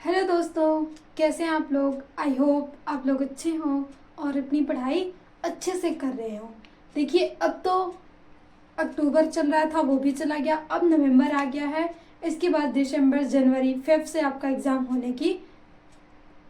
Hello दोस्तों, कैसे हैं आप लोग। आई होप आप लोग अच्छे हों और अपनी पढ़ाई अच्छे से कर रहे हो। देखिए, अब तो अक्टूबर चल रहा था, वो भी चला गया। अब नवंबर आ गया है। इसके बाद दिसंबर, जनवरी, फेब से आपका एग्ज़ाम होने की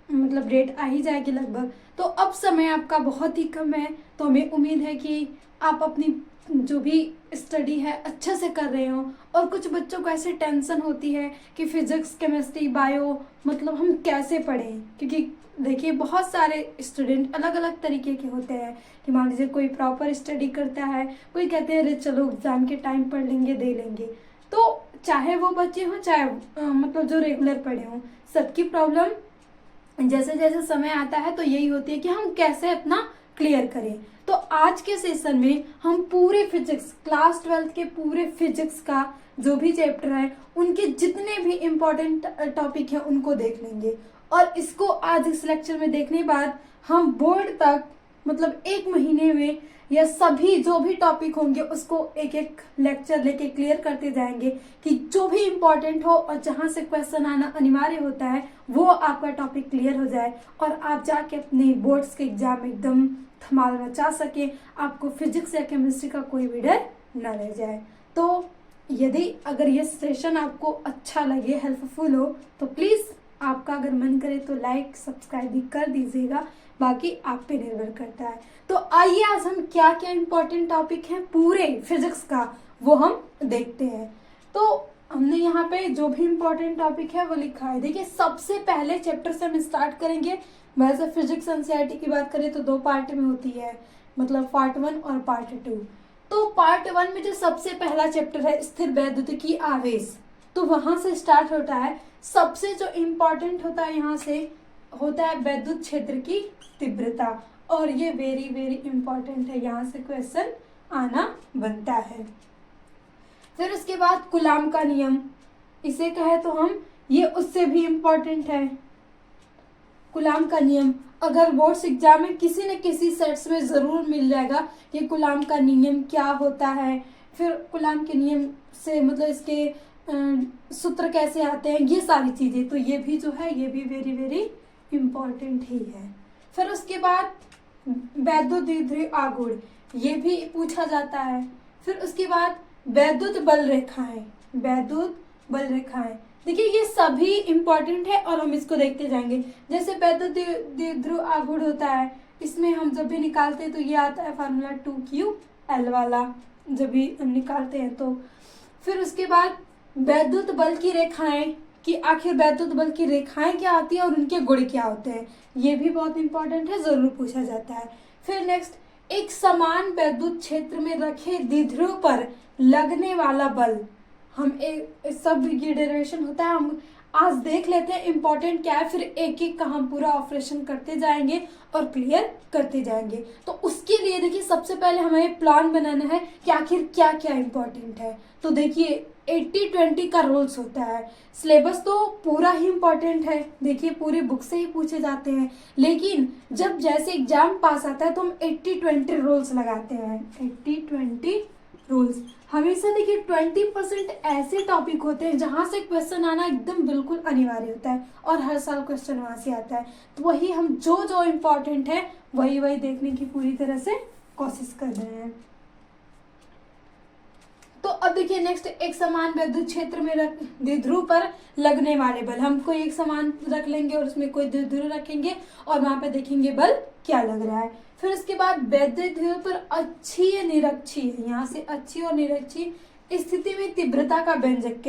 मतलब डेट आ ही जाएगी लगभग। तो अब समय आपका बहुत ही कम है। तो हमें उम्मीद है कि आप अपनी जो भी स्टडी है अच्छे से कर रहे हो। और कुछ बच्चों को ऐसे टेंशन होती है कि फिजिक्स, केमिस्ट्री, बायो मतलब हम कैसे पढ़ें, क्योंकि देखिए बहुत सारे स्टूडेंट अलग अलग तरीके के होते हैं। कि मान लीजिए कोई प्रॉपर स्टडी करता है, कोई कहते हैं अरे चलो एग्ज़ाम के टाइम पढ़ लेंगे, दे लेंगे। तो चाहे वो बच्चे हों, चाहे मतलब जो रेगुलर पढ़े हों, सबकी प्रॉब्लम जैसे जैसे समय आता है तो यही होती है कि हम कैसे अपना क्लियर करें। तो आज के सेशन में हम पूरे फिजिक्स, क्लास 12 के पूरे फिजिक्स का जो भी चैप्टर है, उनके जितने भी इम्पोर्टेंट टॉपिक हैं उनको देख लेंगे। और इसको आज इस लेक्चर में देखने के बाद हम बोर्ड तक मतलब एक महीने में या सभी जो भी टॉपिक होंगे उसको एक एक लेक्चर लेके क्लियर करते जाएंगे कि जो भी इम्पोर्टेंट हो और जहाँ से क्वेश्चन आना अनिवार्य होता है वो आपका टॉपिक क्लियर हो जाए और आप जाके अपने बोर्ड्स के एग्जाम में एकदम धमाल मचा सके, आपको फिजिक्स या केमिस्ट्री का कोई भी डर न रह जाए। तो यदि अगर ये सेशन आपको अच्छा लगे, हेल्पफुल हो, तो प्लीज़ आपका अगर मन करे तो लाइक सब्सक्राइब भी कर दीजिएगा। बाकी आप पे निर्भर करता है। तो आइए आज हम क्या क्या इम्पोर्टेंट टॉपिक हैं पूरे फिजिक्स का वो हम देखते हैं। तो हमने यहाँ पे जो भी इम्पोर्टेंट टॉपिक है वो लिखा है। देखिए, सबसे पहले चैप्टर से हम स्टार्ट करेंगे। वैसे फिजिक्स एनसीईआरटी की बात करें तो दो पार्ट में होती है, मतलब पार्ट 1 और पार्ट 2। तो पार्ट 1 में जो सबसे पहला चैप्टर है स्थिर वैद्युतिकी आवेश, तो वहां से स्टार्ट होता है। सबसे जो इम्पोर्टेंट होता है यहाँ से होता है वैद्युत क्षेत्र की तीव्रता, और ये वेरी वेरी इंपॉर्टेंट है, यहाँ से क्वेश्चन आना बनता है। फिर उसके बाद कूलाम का नियम, इसे कहे तो हम ये उससे भी इम्पोर्टेंट है। कूलाम का नियम अगर बोर्ड्स एग्जाम में किसी न किसी सेट्स में ज़रूर मिल जाएगा कि कूलाम का नियम क्या होता है, फिर कूलाम के नियम से मतलब इसके सूत्र कैसे आते हैं, ये सारी चीज़ें। तो ये भी जो है ये भी वेरी वेरी इम्पॉर्टेंट ही है। फिर उसके बाद वैद्युत द्विध्रुवी आघूर्ण, ये भी पूछा जाता है। फिर उसके बाद वैद्युत बल रेखाएं, वैद्युत बल रेखाएं, देखिए ये सभी इम्पोर्टेंट है और हम इसको देखते जाएंगे। जैसे वैद्युत द्विध्रुव आघूर्ण होता है, इसमें हम जब भी निकालते हैं तो ये आता है फार्मूला 2Ql वाला, जब भी हम निकालते हैं तो। फिर उसके बाद वैद्युत बल की रेखाएं, कि आखिर वैद्युत बल की रेखाएं क्या आती है और उनके गुण क्या होते हैं, ये भी बहुत इंपॉर्टेंट है, जरूर पूछा जाता है। फिर नेक्स्ट, एक समान वैद्युत क्षेत्र में रखे द्विध्रुव पर लगने वाला बल, हम एक सब ये डेरिवेशन होता है, हम आज देख लेते हैं इम्पोर्टेंट क्या है, फिर एक एक का हम पूरा ऑपरेशन करते जाएंगे और क्लियर करते जाएंगे। तो उसके लिए देखिए सबसे पहले हमें प्लान बनाना है कि आखिर क्या क्या इम्पोर्टेंट है। तो देखिए 80-20 का रूल्स होता है। सिलेबस तो पूरा ही इम्पोर्टेंट है, देखिए पूरी बुक से ही पूछे जाते हैं, लेकिन जब जैसे एग्जाम पास आता है तो हम 80-20 रूल्स लगाते हैं। 80-20 रूल्स हमेशा देखिए 20% ऐसे टॉपिक होते हैं जहां से क्वेश्चन आना एकदम बिल्कुल अनिवार्य होता है और हर साल क्वेश्चन वहां से आता है। तो वही हम जो जो इम्पोर्टेंट है वही वही देखने की पूरी तरह से कोशिश कर रहे हैं। तो अब देखिए नेक्स्ट, एक समान वैद्युत क्षेत्र में द्विध्रुव पर लगने वाले बल, हम कोई एक समान रख लेंगे और उसमें कोई द्विध्रुव रखेंगे और वहां पे देखेंगे बल क्या लग रहा है। फिर उसके बाद वैद्युत ध्रुव पर अक्षीय निरक्षीय, यहाँ से अक्षीय और निरक्षीय स्थिति में तीव्रता का व्यंजक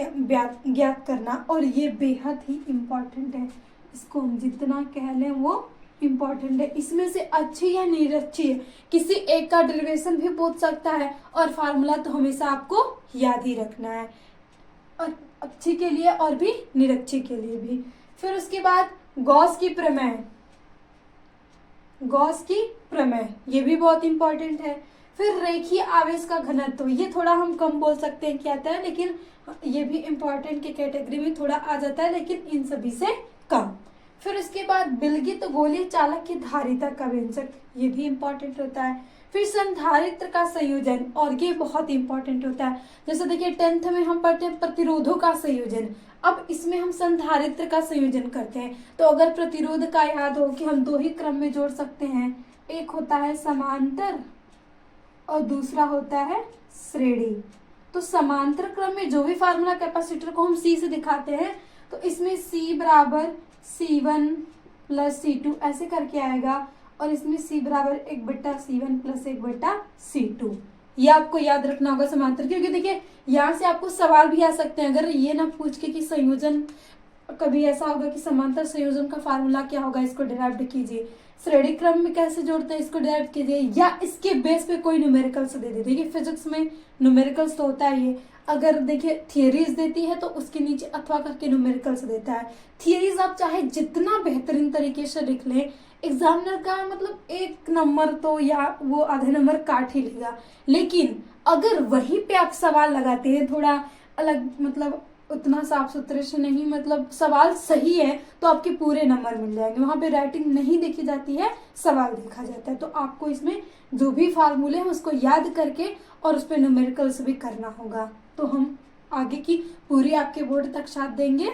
ज्ञात करना, और ये बेहद ही इम्पोर्टेंट है, इसको हम जितना कह लें वो इम्पोर्टेंट है। इसमें से अच्छी या निरक्षीय किसी एक का डेरिवेशन भी पूछ सकता है और फार्मूला तो हमेशा आपको याद ही रखना है, और अच्छी के लिए और भी निरक्षी के लिए भी। फिर उसके बाद गॉस की प्रमेय, गॉस की प्रमेय ये भी बहुत इंपॉर्टेंट है। फिर रेखीय आवेश का घनत्व, ये थोड़ा हम कम बोल सकते हैं क्या आता है, लेकिन ये भी इम्पोर्टेंट के कैटेगरी में थोड़ा आ जाता है, लेकिन इन सभी से कम। फिर उसके बाद विलगित गोलीय चालक की धारिता का व्यंजक, ये भी इम्पोर्टेंट होता है। फिर संधारित्र का संयोजन, और ये बहुत इंपॉर्टेंट होता है। जैसे देखिए 10th में हम पढ़ते हैं प्रतिरोधों का संयोजन, अब इसमें हम संधारित्र का संयोजन करते हैं। तो अगर प्रतिरोध का याद हो कि हम दो ही क्रम में जोड़ सकते हैं, एक होता है समांतर और दूसरा होता है श्रेणी। तो समांतर क्रम में जो भी फार्मूला कैपेसिटर को हम C से दिखाते हैं, तो इसमें C बराबर C1 प्लस C2 ऐसे करके आएगा, और इसमें C बराबर 1/C1 प्लस 1/C2। ये आपको याद रखना होगा समांतर, क्योंकि देखिए यहाँ से आपको सवाल भी आ सकते हैं। अगर ये ना पूछ के कि संयोजन, कभी ऐसा होगा कि समांतर संयोजन का फार्मूला क्या होगा, इसको डिराइव कीजिए, श्रेणी क्रम में कैसे जोड़ते हैं इसको डिराइव कीजिए, या इसके बेस पे कोई न्यूमेरिकल्स दे दी। देखिए फिजिक्स में न्यूमेरिकल्स तो होता है ये, अगर देखिए थियरीज देती है तो उसके नीचे अथवा करके न्यूमेरिकल्स देता है। थियरीज आप चाहे जितना बेहतरीन तरीके से लिख लें, एग्जामिनर का मतलब 1 नंबर तो या वो आधे नंबर काट ही लेगा। लेकिन अगर वहीं पे आप सवाल लगाते हैं थोड़ा अलग, मतलब उतना साफ सुथरे से नहीं, मतलब सवाल सही है, तो आपके पूरे नंबर मिल जाएंगे। वहां पे राइटिंग नहीं देखी जाती है, सवाल देखा जाता है। तो आपको इसमें जो भी फार्मूले हैं उसको याद करके और उस पर न्यूमेरिकल्स भी करना होगा। तो हम आगे की पूरी आपके बोर्ड तक साथ देंगे,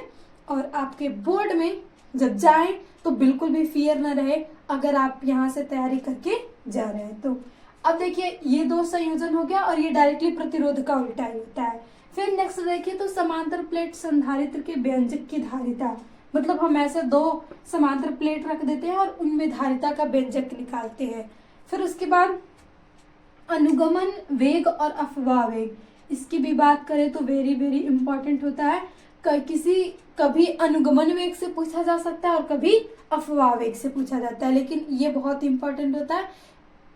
और आपके बोर्ड में जब जाएं तो बिल्कुल भी फियर न रहे अगर आप यहाँ से तैयारी करके जा रहे हैं। तो अब देखिए ये 2 संयोजन हो गया, और ये डायरेक्टली प्रतिरोध का उल्टा ही होता है। फिर नेक्स्ट देखिए तो समांतर प्लेट संधारित्र के व्यंजक की धारिता, मतलब हम ऐसे 2 समांतर प्लेट रख देते हैं और उनमें धारिता का व्यंजक निकालते हैं। फिर उसके बाद अनुगमन वेग और अफवाह वेग, इसकी भी बात करें तो वेरी वेरी इंपॉर्टेंट होता है। कभी अनुगमन वेग से पूछा जा सकता है और कभी अफवाह वेग से पूछा जाता है, लेकिन ये बहुत इंपॉर्टेंट होता है,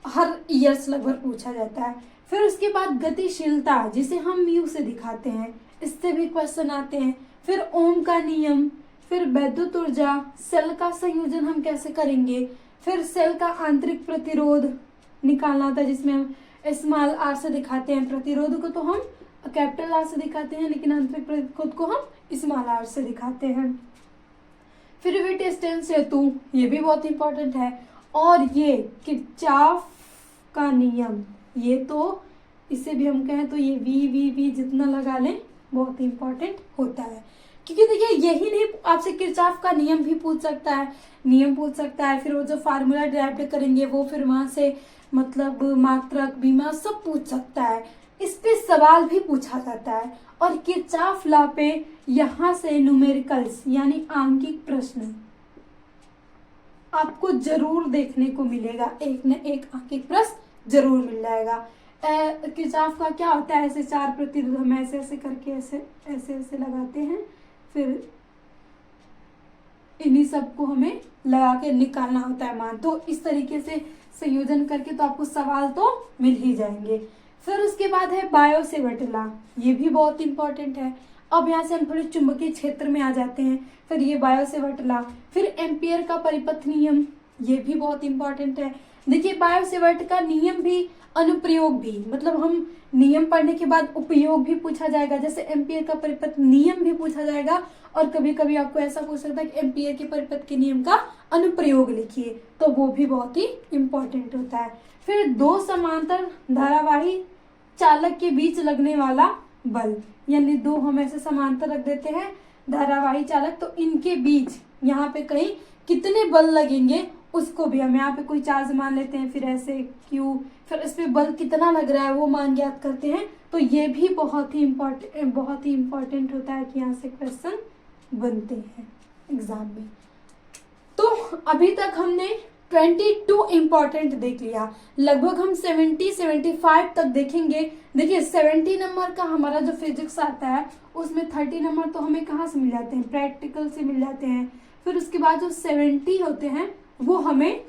हर ईयर्स लगभग पूछा जाता है। फिर उसके बाद गतिशीलता, जिसे हम म्यू से दिखाते हैं, इससे भी क्वेश्चन आते हैं। फिर ओम का नियम, फिर वैद्युत ऊर्जा, सेल का संयोजन हम कैसे करेंगे, फिर सेल का आंतरिक प्रतिरोध निकालना होता है, जिसमें हम स्मॉल आर से दिखाते हैं, प्रतिरोध को तो हम कैपिटल आर से दिखाते हैं, लेकिन आंतरिक प्रतिरोध को हम स्मॉल आर से दिखाते हैं। फिर विटस्टेन सेतु, ये भी बहुत इंपॉर्टेंट है। और ये किरचॉफ का नियम, ये तो इसे भी हम कहें तो ये वी जितना लगा लें बहुत इंपॉर्टेंट होता है, क्योंकि देखिए यही नहीं, आपसे किरचॉफ का नियम भी पूछ सकता है, नियम पूछ सकता है। फिर वो जो फार्मूला डिराइव करेंगे वो फिर वहां से मतलब मात्रक बीमा सब पूछ सकता है, इस पे सवाल भी पूछा जाता है। और किरचॉफ लॉ पे यहाँ से न्यूमेरिकल्स यानी आंकिक प्रश्न आपको जरूर देखने को मिलेगा, एक न एक आंकिक प्रश्न जरूर मिल जाएगा। किरचॉफ का क्या होता है, ऐसे 4 प्रतिरोध हम ऐसे ऐसे करके ऐसे ऐसे ऐसे लगाते हैं, फिर इन्हीं सबको हमें लगा के निकालना होता है मान। तो इस तरीके से संयोजन करके तो आपको सवाल तो मिल ही जाएंगे। फिर उसके बाद है बायो-सेवर्ट लॉ, ये भी बहुत इंपॉर्टेंट है। अब यहाँ से हम थोड़े चुंबकीय क्षेत्र में आ जाते हैं। फिर ये बायो-सेवर्ट लॉ, फिर एम्पियर का परिपथ नियम, ये भी बहुत इंपॉर्टेंट है। देखिए बायो-सेवर्ट का नियम भी अनुप्रयोग भी, मतलब हम नियम पढ़ने के बाद उपयोग भी पूछा जाएगा, जैसे एम्पियर का परिपथ नियम भी पूछा जाएगा, और कभी कभी आपको ऐसा पूछ सकता है कि एम्पियर के परिपथ के नियम का अनुप्रयोग लिखिए, तो वो भी बहुत ही इंपॉर्टेंट होता है। फिर 2 समांतर धारावाही चालक के बीच लगने वाला बल, यानी 2 हम ऐसे समांतर रख देते हैं धारावाही चालक, तो इनके बीच यहाँ पे कहीं कितने बल लगेंगे उसको भी हम यहाँ पे कोई चार्ज मान लेते हैं, फिर ऐसे क्यू, फिर इस पे बल कितना लग रहा है वो मान ज्ञात करते हैं। तो ये भी बहुत ही इम्पोर्टेंट होता है कि यहाँ से क्वेश्चन बनते हैं एग्जाम में। तो अभी तक हमने 22 इम्पॉर्टेंट देख लिया, लगभग हम 70-75 तक देखेंगे। देखिए 70 नंबर का हमारा जो फिजिक्स आता है उसमें 30 नंबर तो हमें कहाँ से मिल जाते हैं, प्रैक्टिकल से मिल जाते हैं। फिर उसके बाद जो 70 होते हैं वो हमें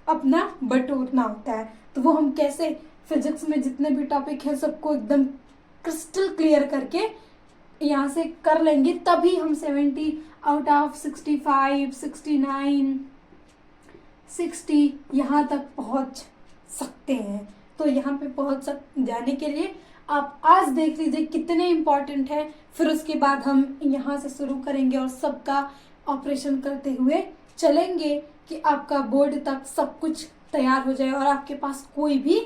अपना बटोरना होता है, तो वो हम कैसे फिजिक्स में जितने भी टॉपिक है सबको एकदम क्रिस्टल क्लियर करके यहाँ से कर लेंगे, तभी हम 70 आउट ऑफ 65, 69, 60 यहाँ तक पहुँच सकते हैं। तो यहाँ पे पहुँच जाने के लिए आप आज देख लीजिए कितने इम्पोर्टेंट है, फिर उसके बाद हम यहाँ से शुरू करेंगे और सबका ऑपरेशन करते हुए चलेंगे कि आपका बोर्ड तक सब कुछ तैयार हो जाए और आपके पास कोई भी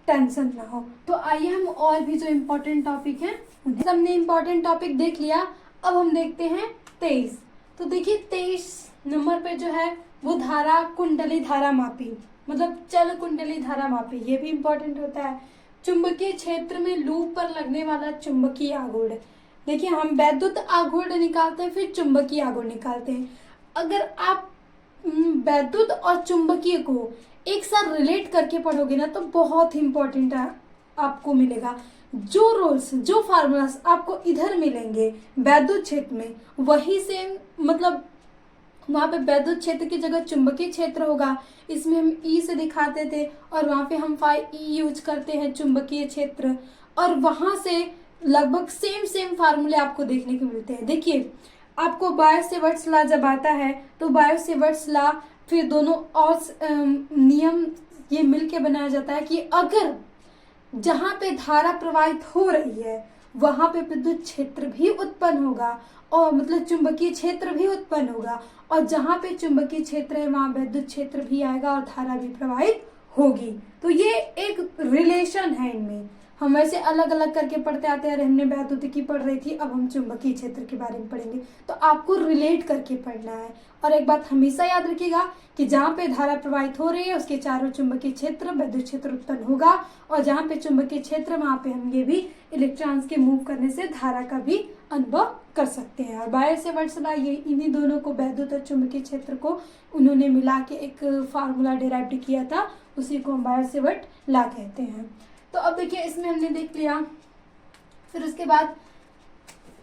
टेंशन ना हो। तो आइए हम और भी जो इम्पोर्टेंट टॉपिक हैं उन्हें, हमने इम्पोर्टेंट टॉपिक देख लिया। अब हम देखते हैं 23। तो देखिए 23 नंबर पे जो है वो धारा कुंडली धारा मापी, मतलब चल कुंडली धारा मापी, ये भी इंपॉर्टेंट होता है। चुंबकीय क्षेत्र में लूप पर लगने वाला चुंबकीय आघूर्ण। देखिए हम वैद्युत आघूर्ण निकालते हैं, फिर चुंबकीय आघूर्ण निकालते हैं। अगर आप वैद्युत और चुंबकीय को एक साथ रिलेट करके पढ़ोगे ना तो बहुत ही इंपॉर्टेंट आपको मिलेगा। जो रूल्स जो फार्मूलास आपको इधर मिलेंगे वैद्युत क्षेत्र में, वही सेम, मतलब वहाँ पे वैद्युत क्षेत्र की जगह चुंबकीय क्षेत्र होगा। इसमें हम ई से दिखाते थे और वहाँ पे हम फाई ई यूज करते हैं चुंबकीय क्षेत्र, और वहाँ से लगभग सेम फार्मूले आपको देखने को मिलते हैं। देखिए आपको बायो-सेवर्ट्स लॉ जब आता है तो बायो-सेवर्ट्स लॉ फिर दोनों और नियम ये मिलके बनाया जाता है कि अगर जहाँ पे धारा प्रवाहित हो रही है वहां पे विद्युत क्षेत्र भी उत्पन्न होगा, और मतलब चुंबकीय क्षेत्र भी उत्पन्न होगा, और जहाँ पे चुंबकीय क्षेत्र है वहां विद्युत क्षेत्र भी आएगा और धारा भी प्रवाहित होगी। तो ये एक रिलेशन है इनमें। हम वैसे अलग अलग करके पढ़ते आते हैं, हमने वैद्युतिकी पढ़ रही थी, अब हम चुंबकीय क्षेत्र के बारे में पढ़ेंगे। तो आपको रिलेट करके पढ़ना है। और एक बात हमेशा याद रखिएगा कि जहाँ पे धारा प्रवाहित हो रही है उसके चारों चुंबकीय क्षेत्र विद्युत क्षेत्र उत्पन्न होगा, और जहाँ पे चुंबकीय क्षेत्र वहां पे हम ये भी इलेक्ट्रॉन्स के मूव करने से धारा का भी अनुभव कर सकते हैं। और बायो-सेवर्ट्स लॉ ये इन्हीं दोनों को, वैद्युत और चुंबकीय क्षेत्र को उन्होंने मिला के एक फार्मूला डिराइव किया था, उसी को हम बायो-सेवर्ट लॉ कहते हैं। तो अब देखिए इसमें हमने देख लिया। फिर उसके बाद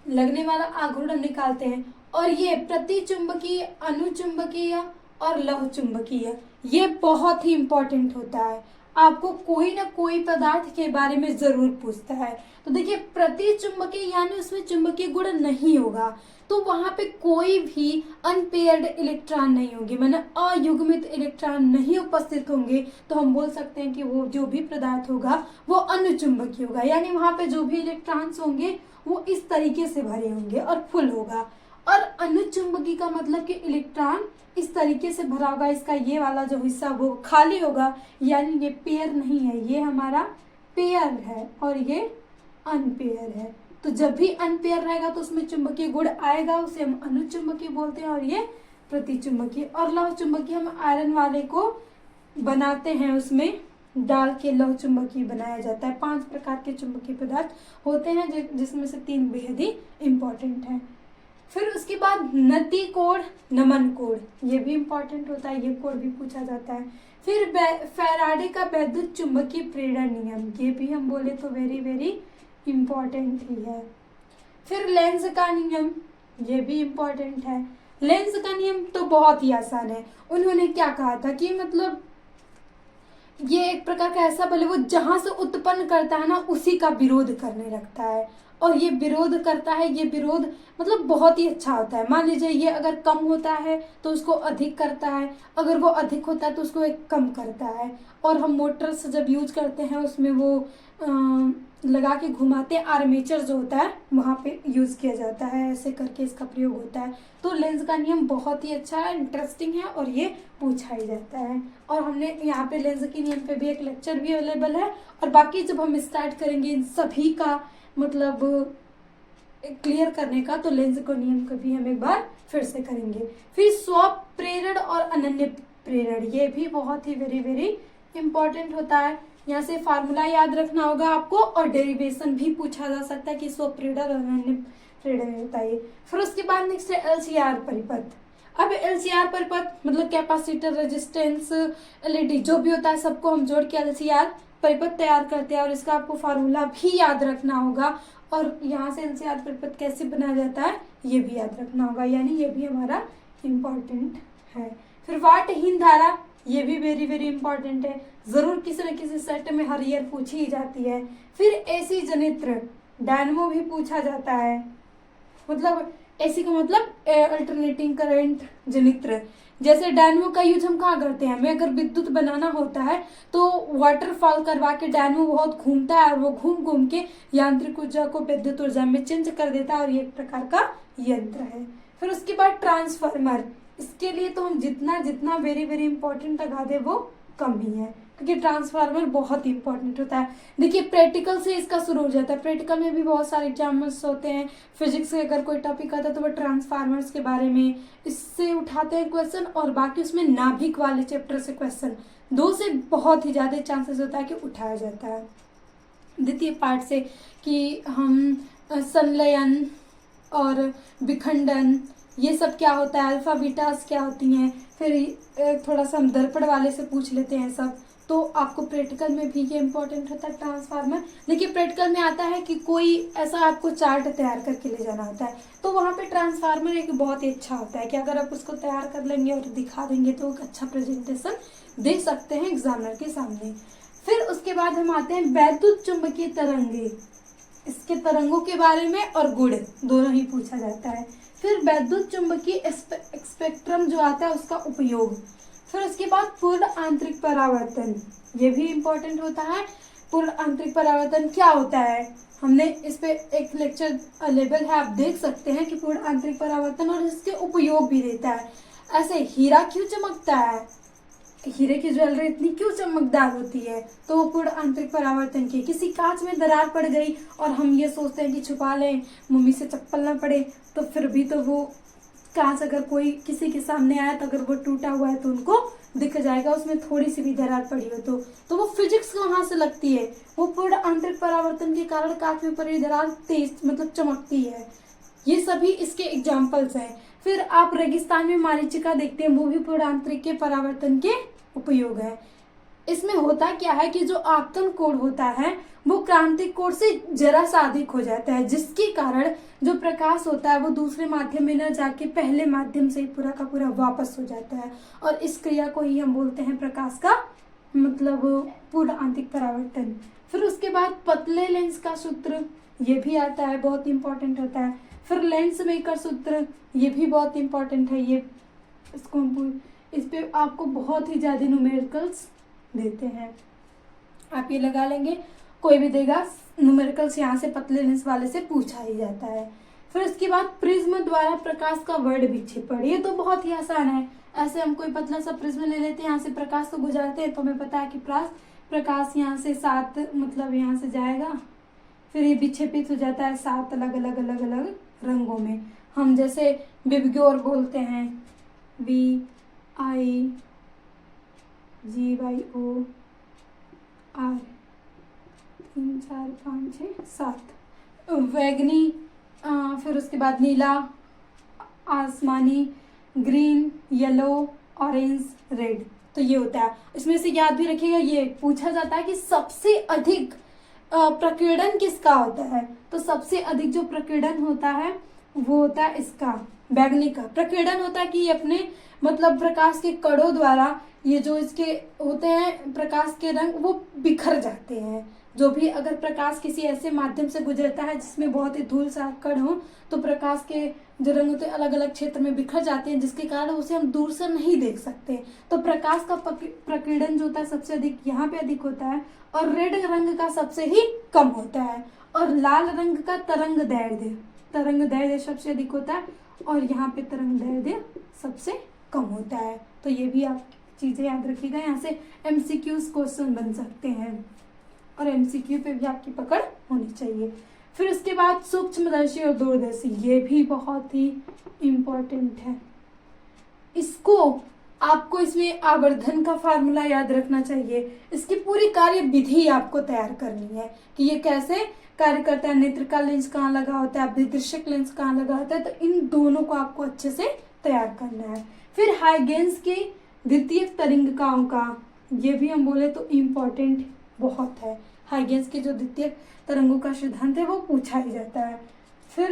लगने वाला आघूर्ण हम निकालते हैं, और ये प्रतिचुंबकीय, अनुचुंबकीय और लौह चुंबकीय, ये बहुत ही इंपॉर्टेंट होता है। आपको कोई ना कोई पदार्थ के बारे में जरूर पूछता है। तो देखिए प्रतिचुंबकीय यानी उसमें चुंबकीय गुण नहीं होगा, तो वहां पे कोई भी अनपेयर्ड इलेक्ट्रॉन नहीं होंगे, माने अयुग्मित इलेक्ट्रॉन नहीं उपस्थित होंगे, तो हम बोल सकते हैं कि वो जो भी पदार्थ होगा वो अनुचुंबकीय होगा। यानी वहां पे जो भी इलेक्ट्रॉन्स होंगे वो इस तरीके से भरे होंगे और फुल होगा। और अनुचुंबकीय का मतलब कि इलेक्ट्रॉन इस तरीके से भरा होगा, इसका ये वाला जो हिस्सा वो खाली होगा, यानी ये पेयर नहीं है, ये हमारा पेयर है और ये अनपेयर है। तो जब भी अनपेयर रहेगा तो उसमें चुंबकीय गुण आएगा, उसे हम अनुचुंबकीय बोलते हैं, और ये प्रतिचुंबकीय। और लौह चुंबकीय हम आयरन वाले को बनाते हैं, उसमें डाल के लौह चुंबकीय बनाया जाता है। 5 प्रकार के चुंबकीय पदार्थ होते हैं जिसमें से 3 बेहद ही इंपॉर्टेंट है। फिर उसके बाद नति कोण, नमन कोण, ये भी इंपॉर्टेंट होता है, ये कोण भी पूछा जाता है। फिर फैराडे का वैद्युत चुंबकीय प्रेरण नियम, ये भी हम बोले तो वेरी इम्पॉर्टेंट ही है। फिर लेंज का नियम, ये भी इम्पॉर्टेंट है। लेंज का नियम तो बहुत ही आसान है। उन्होंने क्या कहा था कि मतलब ये एक प्रकार का ऐसा बल है वो जहां से उत्पन्न करता है ना उसी का विरोध करने लगता है, और ये विरोध करता है, ये विरोध मतलब बहुत ही अच्छा होता है। मान लीजिए ये अगर कम होता है तो उसको अधिक करता है, अगर वो अधिक होता है तो उसको एक कम करता है। और हम मोटर्स जब यूज करते हैं उसमें वो लगा के घुमाते हैं, आर्मेचर जो होता है वहाँ पे यूज किया जाता है, ऐसे करके इसका प्रयोग होता है। तो लेंज का नियम बहुत ही अच्छा है, इंटरेस्टिंग है, और ये पूछा ही जाता है। और हमने यहाँ पे लेंज के नियम पे भी एक लेक्चर भी अवेलेबल है, और बाकी जब हम स्टार्ट करेंगे इन सभी का मतलब क्लियर करने का, तो लेंज का नियम का भी हम एक बार फिर से करेंगे। फिर स्व प्रेरण और अनन्य प्रेरण, ये भी बहुत ही वेरी इंपॉर्टेंट होता है। यहाँ से फार्मूला याद रखना होगा आपको, और डेरिवेशन भी पूछा जा सकता है कि स्व प्रेरण और अनन्य प्रेरण होता है। फिर उसके बाद नेक्स्ट है एलसीआर परिपथ। अब एलसीआर परिपथ मतलब कैपेसिटर, रेजिस्टेंस, एलईडी जो भी होता है सबको हम जोड़ के एलसीआर परिपथ तैयार करते हैं, और इसका आपको फार्मूला भी याद रखना होगा। और यहाँ से एलसीआर परिपथ कैसे बनाया जाता है ये भी याद रखना होगा, यानी ये भी हमारा इम्पॉर्टेंट है। फिर वाटहीन धारा, ये भी वेरी इंपॉर्टेंट है, जरूर किसी न किसी सेट में हर ईयर पूछी ही जाती है। फिर एसी जनित्र, डायनमो भी पूछा जाता है, मतलब एसी का मतलब अल्टरनेटिंग करंट जनित्र। जैसे डायनमो का यूज हम कहाँ करते हैं, हमें अगर विद्युत बनाना होता है तो वाटरफॉल करवा के डायनमो बहुत घूमता है, और वो घूम के यांत्रिक ऊर्जा को विद्युत ऊर्जा में चेंज कर देता है, और ये एक प्रकार का यंत्र है। फिर उसके बाद ट्रांसफार्मर, इसके लिए तो हम जितना वेरी इंपॉर्टेंट लगा दे वो कम ही है। क्योंकि ट्रांसफार्मर बहुत इंपॉर्टेंट होता है। देखिए प्रैक्टिकल से इसका शुरू हो जाता है, प्रैक्टिकल में भी बहुत सारे एग्जाम्पल्स होते हैं। फिजिक्स के अगर कोई टॉपिक आता है तो वो ट्रांसफार्मर्स के बारे में इससे उठाते हैं क्वेश्चन, और बाकी उसमें नाभिक वाले चैप्टर से क्वेश्चन 2 से बहुत ही ज़्यादा चांसेस होता है कि उठाया जाता है। द्वितीय पार्ट से कि हम संलयन और विखंडन ये सब क्या होता है, अल्फा बीटास क्या होती हैं, फिर थोड़ा सा हम दर्पण वाले से पूछ लेते हैं सब। तो आपको प्रैक्टिकल में भी ये इंपॉर्टेंट होता है ट्रांसफार्मर। देखिए प्रैक्टिकल में आता है कि कोई ऐसा आपको चार्ट तैयार करके ले जाना होता है, तो वहाँ पे ट्रांसफार्मर एक बहुत ही अच्छा होता है कि अगर आप उसको तैयार कर लेंगे और दिखा देंगे तो एक अच्छा प्रेजेंटेशन दे सकते हैं एग्जामिनर के सामने। फिर उसके बाद हम आते हैं वैद्युत चुंबकीय तरंगे, इसके तरंगों के बारे में और गुण दोनों ही पूछा जाता है। फिर वैद्युत चुंबकीय स्पेक्ट्रम जो आता है उसका उपयोग। फिर उसके बाद पूर्ण आंतरिक परावर्तन, ये भी इम्पोर्टेंट होता है। पूर्ण आंतरिक परावर्तन क्या होता है, हमने इस पे एक लेक्चर अवेलेबल है, आप देख सकते हैं कि पूर्ण आंतरिक परावर्तन और इसके उपयोग भी देता है। ऐसे हीरा क्यों चमकता है, हीरे की ज्वेलरी इतनी क्यों चमकदार होती है, तो वो पूर्ण आंतरिक परावर्तन की। किसी कांच में दरार पड़ गई और हम ये सोचते हैं कि छुपा लें, मम्मी से चप्पल ना पड़े, तो फिर भी तो वो कांच अगर कोई किसी के सामने आया तो अगर वो टूटा हुआ है तो उनको दिख जाएगा, उसमें थोड़ी सी भी दरार पड़ी हो तो वो फिजिक्स वहां से लगती है, वो पूर्ण आंतरिक परावर्तन के कारण कांच में पड़ी दरार तेज मतलब चमकती है। ये सभी इसके एग्जाम्पल्स हैं। फिर आप रेगिस्तान में मारीचिका देखते हैं, वो भी पूर्ण आंतरिक के परावर्तन के उपयोग है। इसमें होता क्या है कि जो आपतन कोण होता है वो क्रांतिक कोण से जरा सा अधिक हो जाता है, जिसके कारण जो प्रकाश होता है वो दूसरे माध्यम में न जाके पहले माध्यम से पूरा का पूरा वापस हो जाता है, और इस क्रिया को ही हम बोलते हैं प्रकाश का मतलब पूर्ण आंतरिक परावर्तन। फिर उसके बाद पतले लेंस का सूत्र ये भी आता है, बहुत इंपॉर्टेंट होता है। फिर लेंस मेकर सूत्र ये भी बहुत इंपॉर्टेंट है, ये इसको इस पे आपको बहुत ही ज़्यादा न्यूमेरिकल्स देते हैं, आप ये लगा लेंगे, कोई भी देगा न्यूमेरिकल्स यहाँ से पतले लेंस वाले से पूछा ही जाता है। फिर उसके बाद प्रिज्म द्वारा प्रकाश का वर्ण विक्षेपण, ये तो बहुत ही आसान है। ऐसे हम कोई पतला सा प्रिज्म ले लेते हैं, यहाँ से प्रकाश को गुजारते हैं तो हमें पता है कि प्रकाश यहाँ से 7 मतलब यहाँ से जाएगा, फिर ये विक्षेपित हो जाता है 7 अलग अलग रंगों में। हम जैसे विबग्योर बोलते हैं, VIGYOR 3 4 5 6 7 वैगनी, फिर उसके बाद नीला, आसमानी, ग्रीन, येलो, ऑरेंज, रेड, तो ये होता है। इसमें से याद भी रखिएगा, ये पूछा जाता है कि सबसे अधिक प्रकीर्णन किसका होता है, तो सबसे अधिक जो प्रकीर्णन होता है वो होता है इसका बैगनी का। प्रकीर्णन होता है कि ये अपने मतलब प्रकाश के कणों द्वारा ये जो इसके होते हैं प्रकाश के रंग वो बिखर जाते हैं। जो भी अगर प्रकाश किसी ऐसे माध्यम से गुजरता है जिसमें बहुत ही धूल सा कण हो तो प्रकाश के जो रंग होते हैं अलग अलग क्षेत्र में बिखर जाते हैं, जिसके कारण उसे हम दूर से नहीं देख सकते। तो प्रकाश का प्रकीर्णन जो होता है सबसे अधिक यहाँ पे अधिक होता है, और रेड रंग का सबसे ही कम होता है, और लाल रंग का तरंग दैर्ध्य सबसे अधिक होता है, और यहाँ पे तरंग दैर्ध्य सबसे कम होता है। तो ये भी आप चीजें याद रखिएगा, यहाँ से MCQs क्वेश्चन बन सकते हैं, और MCQ पे भी आपकी पकड़ होनी चाहिए। फिर उसके बाद सूक्ष्मदर्शी और दूरदर्शी, ये भी बहुत ही इम्पोर्टेंट है। इसको आपको इसमें आवर्धन का फार्मूला याद रखना चाहिए, इसकी पूरी कार्य विधि आपको तैयार करनी है कि ये कैसे कार्य करता है, नेत्र का लेंस कहाँ लगा होता है, अभिदृश्यक लेंस कहाँ लगा होता है, तो इन दोनों को आपको अच्छे से तैयार करना है। फिर हाइगेंस की द्वितीय तरंगिकाओं का, ये भी हम बोले तो इम्पोर्टेंट बहुत है। हाइगेंस के जो द्वितीय तरंगों का सिद्धांत है वो पूछा ही जाता है। फिर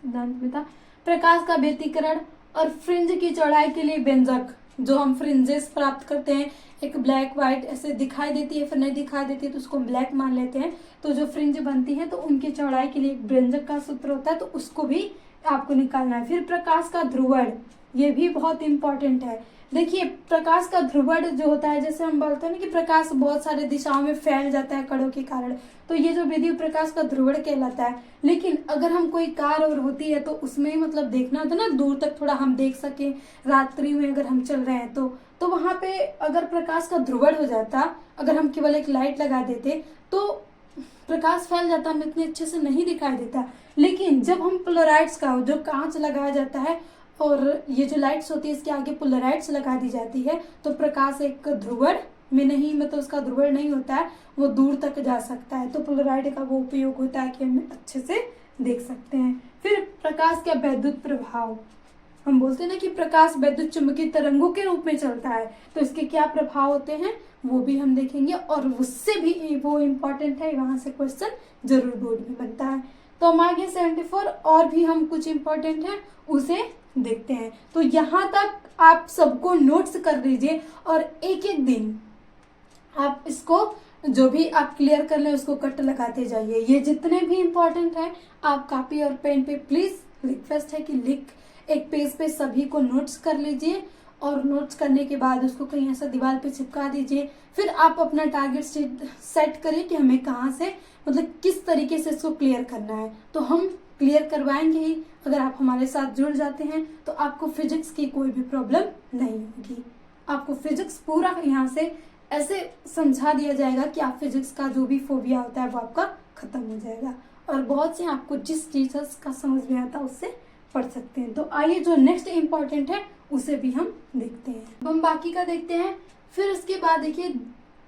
सिद्धांत में था प्रकाश का व्यतिकरण और फ्रिंज की चौड़ाई के लिए व्यंजक, जो हम फ्रिंजेस प्राप्त करते हैं, एक ब्लैक व्हाइट ऐसे दिखाई देती है फिर नहीं दिखाई देती है तो उसको ब्लैक मान लेते हैं, तो जो फ्रिंज बनती है तो उनकी चौड़ाई के लिए एक व्यंजक का सूत्र होता है, तो उसको भी आपको निकालना है। फिर प्रकाश का ध्रुवण, ये भी बहुत इंपॉर्टेंट है। देखिए प्रकाश का ध्रुवण जो होता है, जैसे हम बोलते हैं ना कि प्रकाश बहुत सारे दिशाओं में फैल जाता है कणों के कारण, तो ये जो विधि प्रकाश का ध्रुवण कहलाता है। लेकिन अगर हम कोई कार और होती है तो उसमें मतलब देखना होता है ना, दूर तक थोड़ा हम देख सके, रात्रि में अगर हम चल रहे हैं तो वहां पे अगर प्रकाश का ध्रुवण हो जाता, अगर हम केवल एक लाइट लगा देते तो प्रकाश फैल जाता, हमें इतने अच्छे से नहीं दिखाई देता। लेकिन जब हम पोलराइड्स का जो कांच लगाया जाता है और ये जो लाइट्स होती है इसके आगे पोलराइड्स लगा दी जाती है, तो प्रकाश एक ध्रुवण में नहीं, मतलब उसका ध्रुवण नहीं होता है, वो दूर तक जा सकता है। तो पोलराइड का वो उपयोग होता है कि हम अच्छे से देख सकते हैं। फिर प्रकाश का वैद्युत प्रभाव, हम बोलते हैं ना कि प्रकाश वैद्युत चुंबकीय तरंगों के रूप में चलता है, तो इसके क्या प्रभाव होते हैं वो भी हम देखेंगे, और उससे भी वो इम्पोर्टेंट है, वहां से क्वेश्चन जरूर बोर्ड में बनता है। तो हम आगे 74 और भी हम कुछ इम्पोर्टेंट है उसे देखते हैं। तो यहाँ तक आप सबको नोट्स कर लीजिए और एक एक दिन आप इसको जो भी आप क्लियर कर लें उसको कट लगाते जाइए। ये जितने भी इम्पोर्टेंट है आप कॉपी और पेन पे प्लीज रिक्वेस्ट है कि लिख एक पेज पे सभी को नोट्स कर लीजिए, और नोट्स करने के बाद उसको कहीं ऐसा दीवार पे चिपका दीजिए। फिर आप अपना टारगेट सेट करें कि हमें कहाँ से, मतलब किस तरीके से इसको क्लियर करना है, तो हम क्लियर करवाएंगे ही। अगर आप हमारे साथ जुड़ जाते हैं तो आपको फिजिक्स की कोई भी प्रॉब्लम नहीं होगी। आपको फिजिक्स पूरा यहाँ से ऐसे समझा दिया जाएगा कि आप फिजिक्स का जो भी फोबिया होता है वो आपका खत्म हो जाएगा, और बहुत से आपको जिस चीज का समझ में आता है उससे पढ़ सकते हैं। तो आइए जो नेक्स्ट इम्पॉर्टेंट है उसे भी हम देखते हैं। अब हम बाकी का देखते हैं। फिर उसके बाद देखिए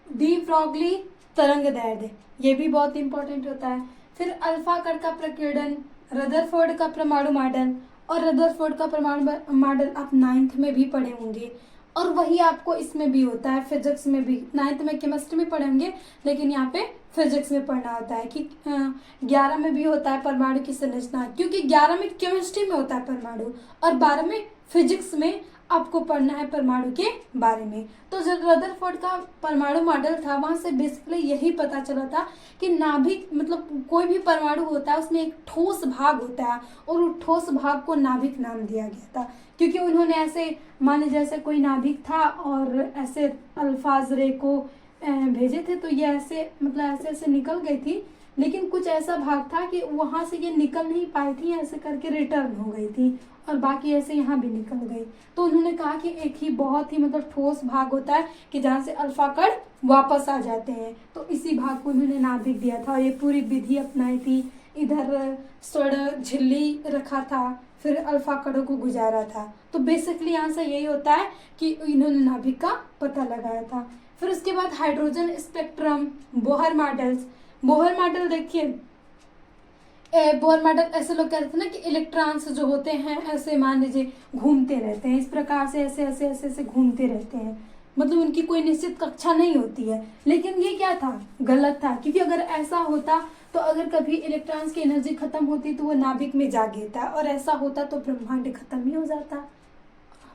डी ब्रॉगली तरंग दैर्ध्य, ये भी बहुत इंपॉर्टेंट होता है। फिर अल्फा कण का प्रकीर्णन, रदरफोर्ड का परमाणु मॉडल, और रदरफोर्ड का परमाणु मॉडल आप 9th में भी पढ़े होंगे, और वही आपको इसमें भी होता है, फिजिक्स में भी। 9th में केमिस्ट्री में पढ़ेंगे, लेकिन यहाँ पे फिजिक्स में पढ़ना होता है कि 11 में भी होता है परमाणु की संरचना, क्योंकि 11 में केमिस्ट्री में होता है परमाणु और 12 में फिजिक्स में आपको पढ़ना है परमाणु के बारे में। तो जो रदरफोर्ड का परमाणु मॉडल था वहां से बेसिकली यही पता चला था कि नाभिक, मतलब कोई भी परमाणु होता है उसमें एक ठोस भाग होता है, और उस ठोस भाग को नाभिक नाम दिया गया था, क्योंकि उन्होंने ऐसे मान लीजिए जैसे कोई नाभिक था और ऐसे अल्फाज रे को भेजे थे, तो ये ऐसे मतलब ऐसे ऐसे निकल गई थी, लेकिन कुछ ऐसा भाग था कि वहां से ये निकल नहीं पाई थी, ऐसे करके रिटर्न हो गई थी, और बाकी ऐसे यहाँ भी निकल गई। तो उन्होंने कहा कि एक ही बहुत ही मतलब ठोस भाग होता है कि जहाँ से अल्फा कण वापस आ जाते हैं, तो इसी भाग को उन्होंने नाभिक दिया था, और ये पूरी विधि अपनाई थी। इधर स्वर्ण झिल्ली रखा था, फिर अल्फा कणों को गुजारा था। तो बेसिकली यहाँ से यही होता है कि इन्होंने नाभिक का पता लगाया था। फिर उसके बाद hydrogen spectrum, Bohr models. Bohr model देखिए, बोहर मॉडल ऐसे लोग कहते हैं ना कि इलेक्ट्रॉन्स जो होते हैं ऐसे मान लीजिए घूमते रहते हैं, इस प्रकार से ऐसे ऐसे ऐसे ऐसे घूमते रहते हैं, मतलब उनकी कोई निश्चित कक्षा नहीं होती है। लेकिन ये क्या था, गलत था, क्योंकि अगर ऐसा होता तो अगर कभी इलेक्ट्रॉन्स की एनर्जी खत्म होती तो वो नाभिक में जा गिरता, और ऐसा होता तो ब्रह्मांड खत्म ही हो जाता,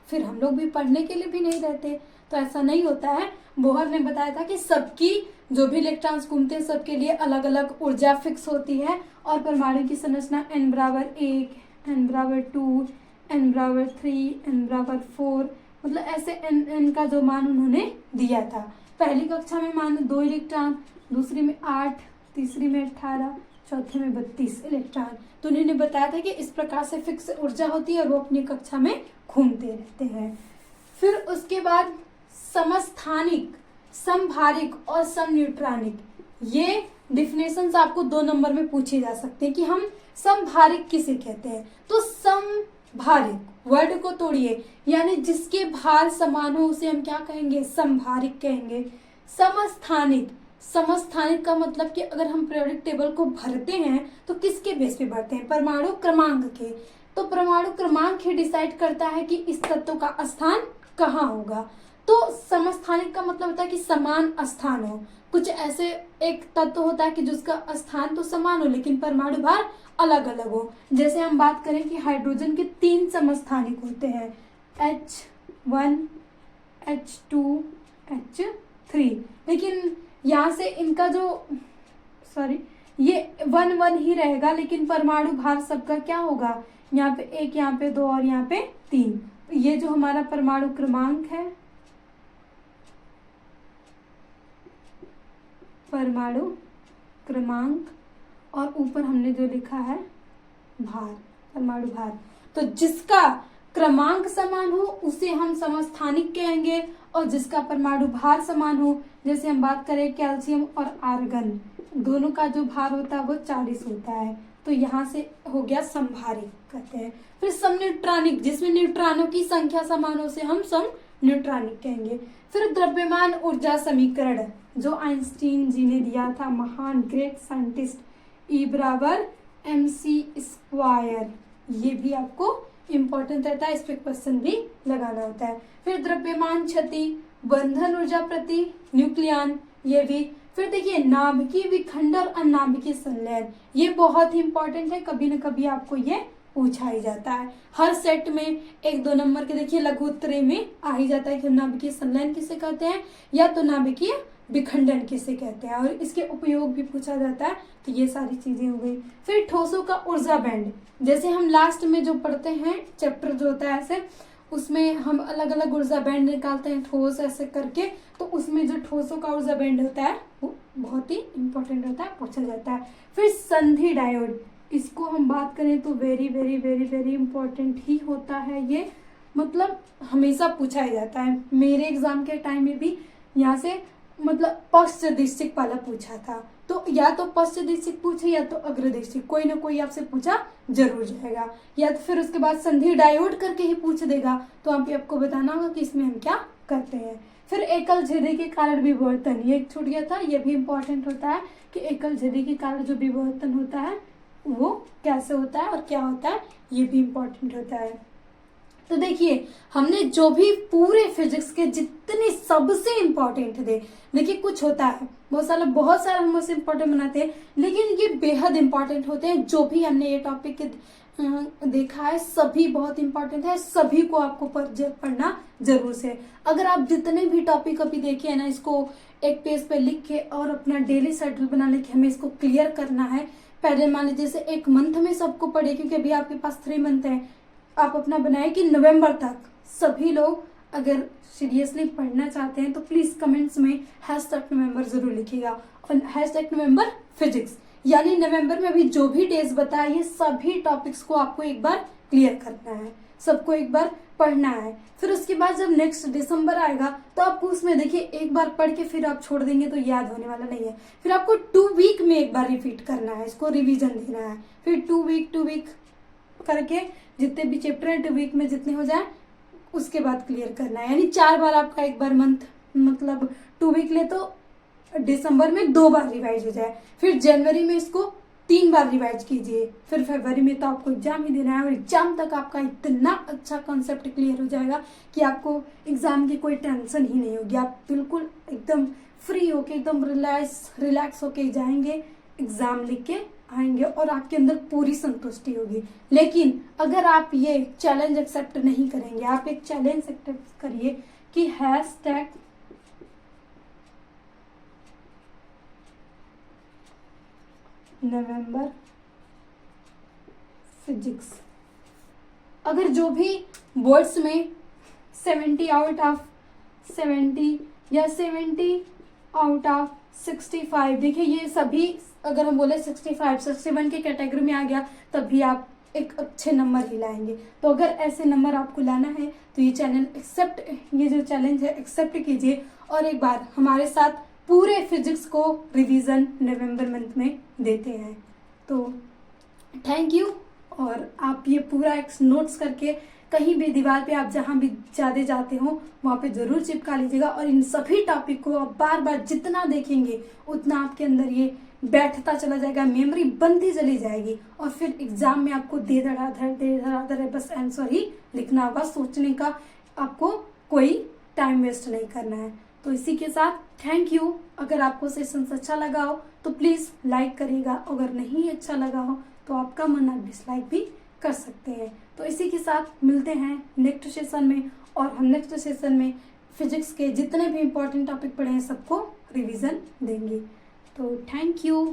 फिर हम लोग भी पढ़ने के लिए भी नहीं रहते। तो ऐसा नहीं होता है। बोहर ने बताया था कि सबकी जो भी इलेक्ट्रॉन्स घूमते हैं सबके लिए अलग अलग ऊर्जा फिक्स होती है, और परमाणु की संरचना n=1, n=2, n=3, n=4, मतलब ऐसे n का जो मान उन्होंने दिया था। पहली कक्षा में मान 2 इलेक्ट्रॉन, दूसरी में 8, तीसरी में 18, चौथे में 32 इलेक्ट्रॉन। तो उन्होंने बताया था कि इस प्रकार से फिक्स ऊर्जा होती है और वो अपनी कक्षा में घूमते रहते हैं। फिर उसके बाद समस्थानिक, समभारिक और समन्यूट्रॉनिक, ये डिफिनेशंस आपको 2 नंबर में पूछे जा सकते हैं कि हम समभारिक किसे कहते हैं। तो समभारिक वर्ड को तोड़िए, यानी जिसके भार समान हो उसे हम क्या कहेंगे, समभारिक कहेंगे। समस्थानिक, समस्थानिक का मतलब कि अगर हम पीरियोडिक टेबल को भरते हैं तो किसके बेस पे भरते हैं, परमाणु क्रमांक के। तो परमाणु क्रमांक ही डिसाइड करता है कि इस तत्व का स्थान कहाँ होगा। तो समस्थानिक का मतलब होता है कि समान स्थान हो। कुछ ऐसे एक तत्व होता है कि जिसका स्थान तो समान हो लेकिन परमाणु भार अलग अलग हो। जैसे हम बात करें कि हाइड्रोजन के 3 समस्थानिक होते हैं, H1, H2, H3, लेकिन यहाँ से इनका जो ये 1 1 ही रहेगा, लेकिन परमाणु भार सबका क्या होगा, यहाँ पे 1, यहाँ पे 2 और यहाँ पे 3। ये जो हमारा परमाणु क्रमांक है, परमाणु क्रमांक, और ऊपर हमने जो लिखा है भार, परमाणु भार। तो जिसका क्रमांक समान हो उसे हम समस्थानिक कहेंगे, और जिसका परमाणु भार समान हो, जैसे हम बात करें कैल्शियम और आर्गन, दोनों का जो भार होता है वो 40 होता है, तो यहाँ से हो गया समभारिक कहते हैं। फिर समन्यूट्रॉनिक, जिसमें न्यूट्रॉनों की संख्या समान हो उसे हम समन्यूट्रॉनिक कहेंगे। फिर द्रव्यमान ऊर्जा समीकरण जो आइंस्टीन जी ने दिया था, महान ग्रेट साइंटिस्ट, E बराबर mc², ये भी आपको इम्पोर्टेंट रहता है, इस पे क्वेश्चन भी लगाना होता है। फिर द्रव्यमान क्षति, बंधन ऊर्जा प्रति न्यूक्लियन, ये भी। फिर देखिए नाभिकीय विखंडन और अनाभिकीय संलयन, ये बहुत ही इंपॉर्टेंट है, कभी न कभी आपको ये पूछा ही जाता है हर सेट में। 1-2 नंबर के देखिए लघु उत्तरीय में आ ही जाता है कि नाभिकीय संलयन किसे कहते हैं या तो नाभिकीय विखंडन किसे कहते हैं, और इसके उपयोग भी पूछा जाता है। तो ये सारी चीजें हो गई। फिर ठोसों का ऊर्जा बैंड, जैसे हम लास्ट में जो पढ़ते हैं चैप्टर जो होता है ऐसे, उसमें हम अलग अलग ऊर्जा बैंड निकालते हैं ठोस ऐसे करके, तो उसमें जो ठोसों का ऊर्जा बैंड होता है वो बहुत ही इंपॉर्टेंट होता है, पूछा जाता है। फिर संधि डायोड, इसको हम बात करें तो very very very very important ही होता है ये, मतलब हमेशा पूछा ही जाता है। मेरे एग्जाम के टाइम में भी यहाँ से मतलब पश्चदिशिक वाला पूछा था, तो या तो पश्चदिशिक पूछे या तो अग्रदिशिक, कोई ना कोई आपसे पूछा जरूर जाएगा, या तो फिर उसके बाद संधि डायोड करके ही पूछ देगा, तो आपको बताना होगा कि इसमें हम क्या करते हैं। फिर एकल झिर्री के कारण विवर्तन, ये छूट गया था, ये भी इंपॉर्टेंट होता है कि एकल झिर्री के कारण जो विवर्तन होता है वो कैसे होता है और क्या होता है, ये भी इंपॉर्टेंट होता है। तो देखिए हमने जो भी पूरे फिजिक्स के जितने सबसे इम्पोर्टेंट थे, देखिए कुछ होता है बहुत सारा हम उससे इम्पोर्टेंट बनाते हैं, लेकिन ये बेहद इम्पोर्टेंट होते हैं। जो भी हमने ये टॉपिक देखा है सभी बहुत इम्पोर्टेंट है, सभी को आपको पढ़ना जरूर से। अगर आप जितने भी टॉपिक अभी देखे हैं ना, इसको एक पेज पे लिख के और अपना डेली शेड्यूल बना लेके हमें इसको क्लियर करना है। पहले मान लीजिए जैसे 1 मंथ में सबको पढ़े, क्योंकि अभी आपके पास 3 मंथ है, आप अपना बनाए कि नवंबर तक सभी लोग अगर सीरियसली पढ़ना चाहते हैं तो प्लीज कमेंट्स में #नवंबर जरूर लिखिएगा, और #नवंबर फिजिक्स, यानी नवंबर में अभी जो भी डेज बताए ये सभी टॉपिक्स को आपको एक बार क्लियर करना है, सबको एक बार पढ़ना है। फिर उसके बाद जब नेक्स्ट दिसंबर आएगा तो आपको उसमें देखिए एक बार पढ़ के फिर आप छोड़ देंगे तो याद होने वाला नहीं है, फिर आपको 2 वीक में एक बार रिपीट करना है, इसको रिवीजन देना है। फिर 2 वीक करके जितने भी चैप्टर है 2 वीक में जितने हो जाए उसके बाद क्लियर करना है, यानी 4 बार आपका एक बार मंथ मतलब 2 वीक ले तो दिसंबर में 2 बार रिवाइज हो जाए, फिर जनवरी में इसको 3 बार रिवाइज कीजिए, फिर फरवरी में तो आपको एग्जाम ही देना है, और एग्जाम तक आपका इतना अच्छा कॉन्सेप्ट क्लियर हो जाएगा कि आपको एग्जाम की कोई टेंशन ही नहीं होगी। आप बिल्कुल एकदम फ्री होके एकदम रिलैक्स होके जाएंगे, एग्जाम लिख के आएंगे और आपके अंदर पूरी संतुष्टि होगी। लेकिन अगर आप ये चैलेंज एक्सेप्ट नहीं करेंगे, आप एक चैलेंज एक्सेप्ट करिए कि #नवंबर फिजिक्स, अगर जो भी बोर्ड्स में 70 आउट ऑफ 70 या 70 आउट ऑफ 65, देखिए ये सभी अगर हम बोले 65 61 के कैटेगरी में आ गया तब भी आप एक अच्छे नंबर ही लाएंगे। तो अगर ऐसे नंबर आपको लाना है तो ये जो चैलेंज है एक्सेप्ट कीजिए, और एक बार हमारे साथ पूरे फिजिक्स को रिवीजन नवंबर मंथ में देते हैं। तो थैंक यू, और आप ये पूरा एक नोट्स करके कहीं भी दीवार पे आप जहाँ भी ज़्यादा जाते हो वहाँ पे ज़रूर चिपका लीजिएगा, और इन सभी टॉपिक को आप बार बार जितना देखेंगे उतना आपके अंदर ये बैठता चला जाएगा, मेमोरी बनती चली जाएगी, और फिर एग्जाम में आपको दे धड़ाधड़ बस आंसर ही लिखना होगा, सोचने का आपको कोई टाइम वेस्ट नहीं करना है। तो इसी के साथ थैंक यू। अगर आपको सेशन अच्छा लगा हो तो प्लीज़ लाइक करिएगा, अगर नहीं अच्छा लगा हो तो आपका मन आप डिसलाइक भी कर सकते हैं। तो इसी के साथ मिलते हैं नेक्स्ट सेशन में, और हम नेक्स्ट सेशन में फिजिक्स के जितने भी इम्पोर्टेंट टॉपिक पढ़े हैं सबको रिवीजन देंगे। तो थैंक यू।